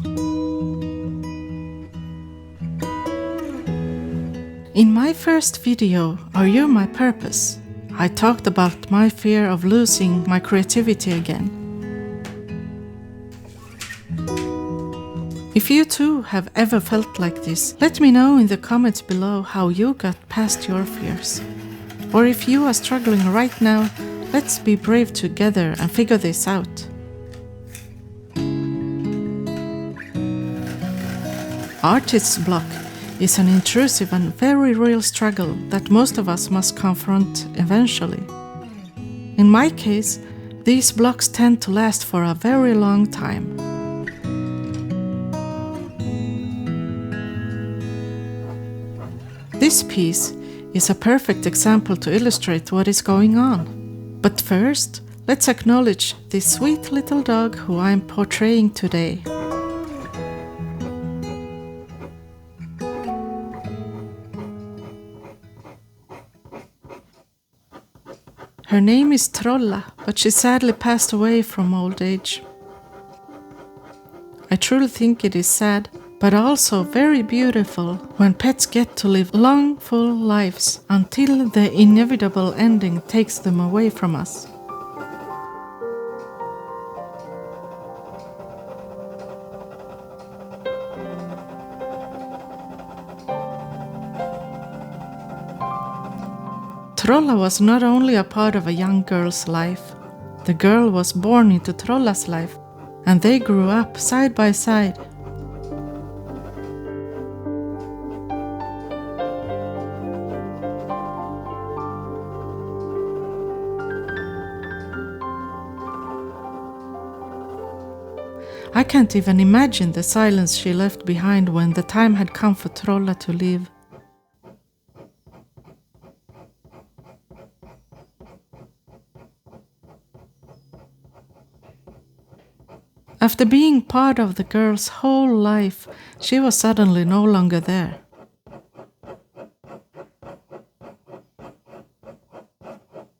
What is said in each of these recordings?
In my first video, Are You My Purpose?, I talked about my fear of losing my creativity again. If you too have ever felt like this, let me know in the comments below how you got past your fears. Or if you are struggling right now, let's be brave together and figure this out. Artist's block is an intrusive and very real struggle that most of us must confront eventually. In my case, these blocks tend to last for a very long time. This piece is a perfect example to illustrate what is going on. But first, let's acknowledge this sweet little dog who I'm portraying today. Her name is Trolla, but she sadly passed away from old age. I truly think it is sad, but also very beautiful when pets get to live long, full lives until the inevitable ending takes them away from us. Trolla was not only a part of a young girl's life. The girl was born into Trolla's life, and they grew up side by side. I can't even imagine the silence she left behind when the time had come for Trolla to leave. After being part of the girl's whole life, she was suddenly no longer there.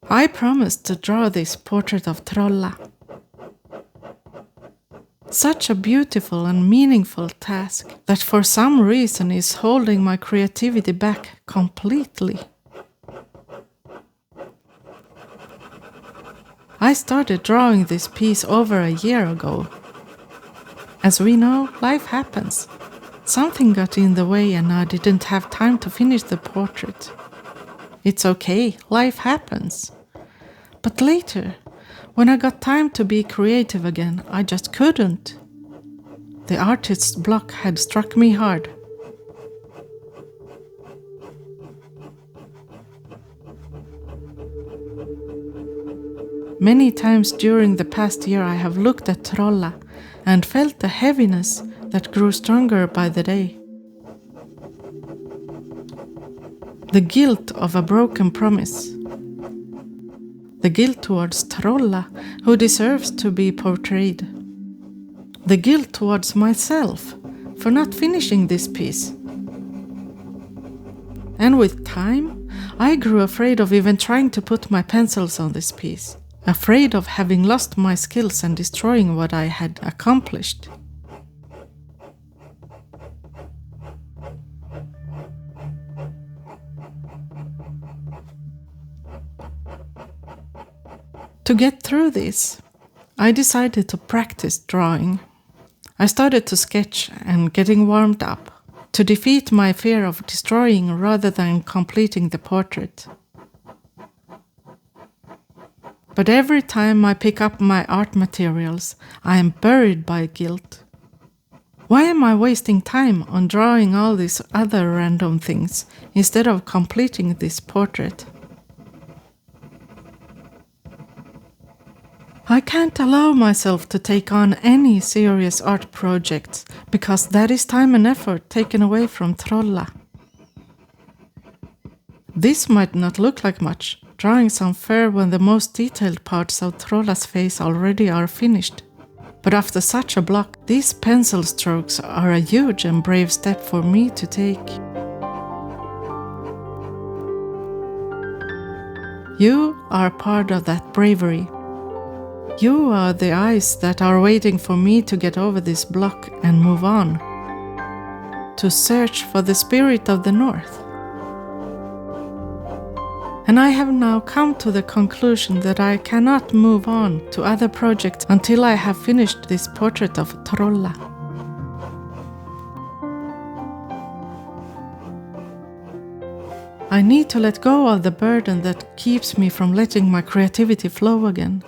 I promised to draw this portrait of Trolla. Such a beautiful and meaningful task that for some reason is holding my creativity back completely. I started drawing this piece over a year ago. As we know, life happens. Something got in the way and I didn't have time to finish the portrait. It's okay, life happens. But later, when I got time to be creative again, I just couldn't. The artist's block had struck me hard. Many times during the past year I have looked at Trolla and felt the heaviness that grew stronger by the day. The guilt of a broken promise. The guilt towards Trolla, who deserves to be portrayed. The guilt towards myself for not finishing this piece. And with time, I grew afraid of even trying to put my pencils on this piece. Afraid of having lost my skills and destroying what I had accomplished. To get through this, I decided to practice drawing. I started to sketch and getting warmed up to defeat my fear of destroying rather than completing the portrait. But every time I pick up my art materials, I am buried by guilt. Why am I wasting time on drawing all these other random things instead of completing this portrait? I can't allow myself to take on any serious art projects because that is time and effort taken away from Trolla. This might not look like much, drawing some fur when the most detailed parts of Trolla's face already are finished. But after such a block, these pencil strokes are a huge and brave step for me to take. You are part of that bravery. You are the eyes that are waiting for me to get over this block and move on, to search for the spirit of the North. And I have now come to the conclusion that I cannot move on to other projects until I have finished this portrait of Trolla. I need to let go of the burden that keeps me from letting my creativity flow again.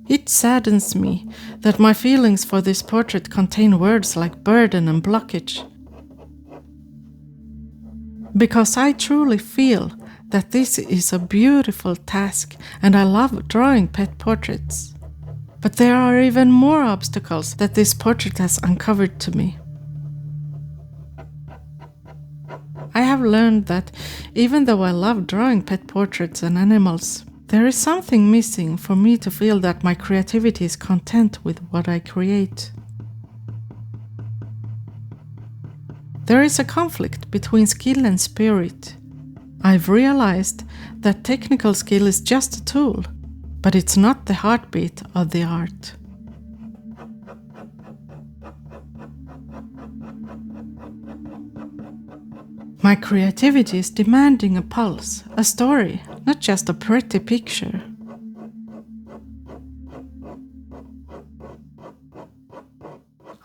It saddens me that my feelings for this portrait contain words like burden and blockage. Because I truly feel that this is a beautiful task and I love drawing pet portraits. But there are even more obstacles that this portrait has uncovered to me. I have learned that even though I love drawing pet portraits and animals, there is something missing for me to feel that my creativity is content with what I create. There is a conflict between skill and spirit. I've realized that technical skill is just a tool, but it's not the heartbeat of the art. My creativity is demanding a pulse, a story, not just a pretty picture.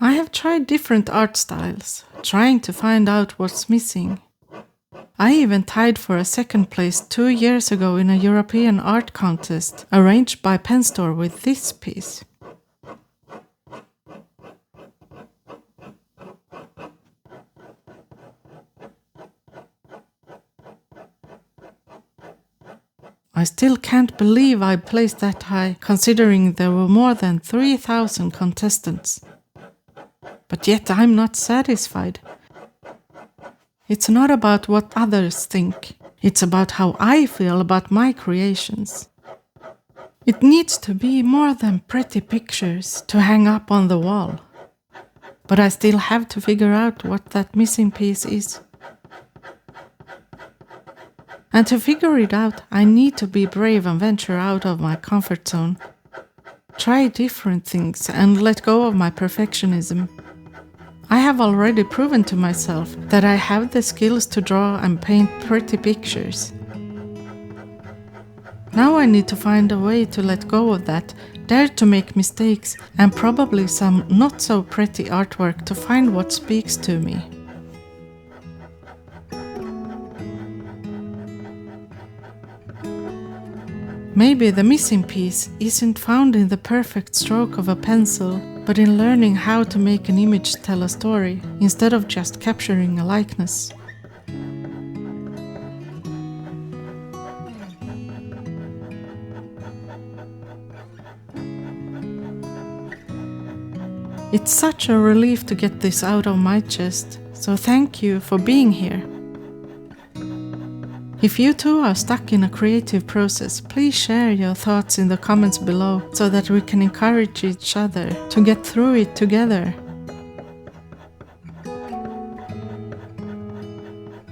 I have tried different art styles, trying to find out what's missing. I even tied for a second place 2 years ago in a European art contest arranged by Pen Store with this piece. I still can't believe I placed that high, considering there were more than 3,000 contestants. But yet I'm not satisfied. It's not about what others think. It's about how I feel about my creations. It needs to be more than pretty pictures to hang up on the wall. But I still have to figure out what that missing piece is. And to figure it out, I need to be brave and venture out of my comfort zone. Try different things and let go of my perfectionism. I have already proven to myself that I have the skills to draw and paint pretty pictures. Now I need to find a way to let go of that, dare to make mistakes, and probably some not so pretty artwork to find what speaks to me. Maybe the missing piece isn't found in the perfect stroke of a pencil, but in learning how to make an image tell a story, instead of just capturing a likeness. It's such a relief to get this out of my chest, so thank you for being here. If you too are stuck in a creative process, please share your thoughts in the comments below so that we can encourage each other to get through it together.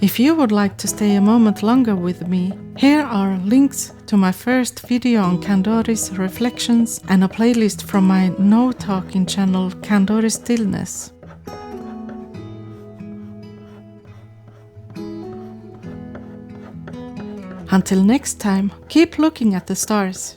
If you would like to stay a moment longer with me, here are links to my first video on Candoris Reflections and a playlist from my No Talking channel Candoris Stillness. Until next time, keep looking at the stars.